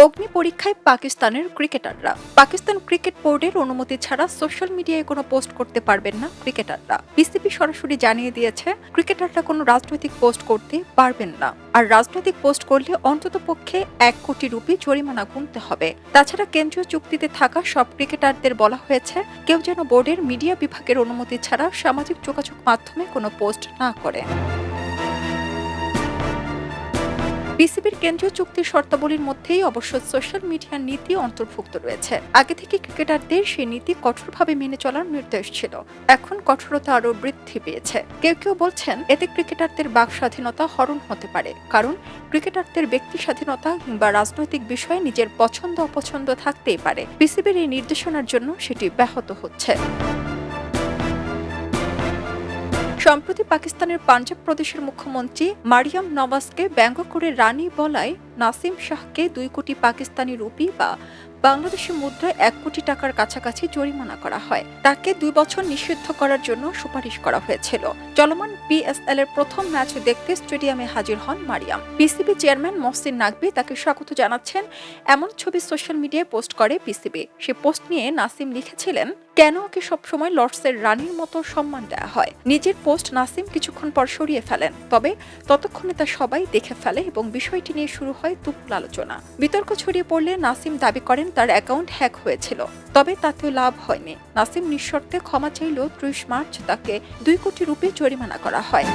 অগ্নি পরীক্ষায় পাকিস্তানের ক্রিকেটাররা। পাকিস্তান ক্রিকেট বোর্ডের অনুমতি ছাড়া সোশ্যাল মিডিয়ায় কোনো পোস্ট করতে পারবেন না ক্রিকেটাররা। বিসিবি সরাসরি জানিয়ে দিয়েছে ক্রিকেটাররা কোনো রাজনৈতিক পোস্ট করতে পারবেন না, আর রাজনৈতিক পোস্ট করলে অন্ততপক্ষে 1 কোটি রুপি জরিমানা গুনতে হবে। তাছাড়া কেন্দ্রীয় চুক্তিতে থাকা সব ক্রিকেটারদের বলা হয়েছে কেউ যেন বোর্ডের মিডিয়া বিভাগের অনুমতি ছাড়া সামাজিক যোগাযোগ মাধ্যমে কোনো পোস্ট না করে। বিসিবির কেন্দ্রীয় চুক্তির শর্তাবলীর মধ্যেই অবশ্য সোশ্যাল মিডিয়ার নীতি অন্তর্ভুক্ত রয়েছে। আগে থেকে ক্রিকেটারদের সেই নীতি কঠোরভাবে মেনে চলার নির্দেশ ছিল, এখন কঠোরতা আরও বৃদ্ধি পেয়েছে। কেউ কেউ বলছেন এতে ক্রিকেটারদের বাক স্বাধীনতা হরণ হতে পারে, কারণ ক্রিকেটারদের ব্যক্তি স্বাধীনতা কিংবা রাজনৈতিক বিষয়ে নিজের পছন্দ অপছন্দ থাকতেই পারে। বিসিবির এই নির্দেশনার জন্য সেটি ব্যাহত হচ্ছে। সম্প্রতি পাকিস্তানের পাঞ্জাব প্রদেশের মুখ্যমন্ত্রী মারিয়াম নওয়াজকে ব্যঙ্গ করে রানী বলায় নাসিম শাহকে 2 কোটি পাকিস্তানি রুপি বা বাংলাদেশি মুদ্রায় 1 কোটি টাকার কাছাকাছি জরিমানা করা হয়। তাকে 2 বছর নিষিদ্ধ করার জন্য সুপারিশ করা হয়েছিল। চলমান পিএসএল এর প্রথম ম্যাচ দেখতে স্টেডিয়ামে হাজির হন মারিয়াম। বিসিবি চেয়ারম্যান মহসিন নাকভি তাকে স্বাগত জানাচ্ছেন এমন ছবি সোশ্যাল মিডিয়ায় পোস্ট করে বিসিবি। সে পোস্ট নিয়ে নাসিম লিখেছিলেন, কেন ওকে সবসময় লর্ডসের রানীর মতো সম্মান দেওয়া হয়। নিজের পোস্ট নাসিম কিছুক্ষণ পর সরিয়ে ফেলেন, তবে ততক্ষণে তা সবাই দেখে ফেলে এবং বিষয়টি নিয়ে শুরু হয় তুমুল আলোচনা। বিতর্ক ছড়িয়ে পড়লে নাসিম দাবি করেন তার অ্যাকাউন্ট হ্যাক হয়েছিল, তবে তাতেও লাভ হয়নি। নাসিম নিঃশর্তে ক্ষমা চাইলেও 30 মার্চ তাকে 2 কোটি রুপি জরিমানা করা হয়।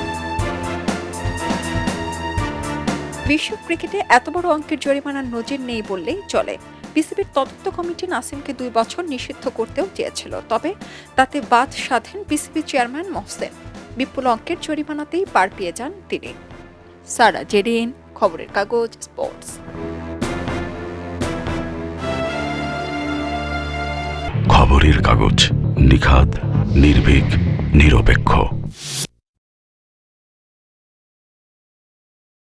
বিশ্ব ক্রিকেটে এত বড় অঙ্কের জরিমানার নজির নেই বললেই চলে। বিসিবির তদন্ত কমিটি নাসিমকে 2 বছর নিষিদ্ধ করতেও চেয়েছিল, তবে তাতে বাদ সাধেন বিসিবি চেয়ারম্যান মহসেন। বিপুল অঙ্কের জরিমানাতেই পার পেয়ে যান তিনি। সারা জেরিন, খবরের কাগজ, স্পোর্টস। খবরের কাগজ, নিখাত, নির্ভীক, নিরপেক্ষ।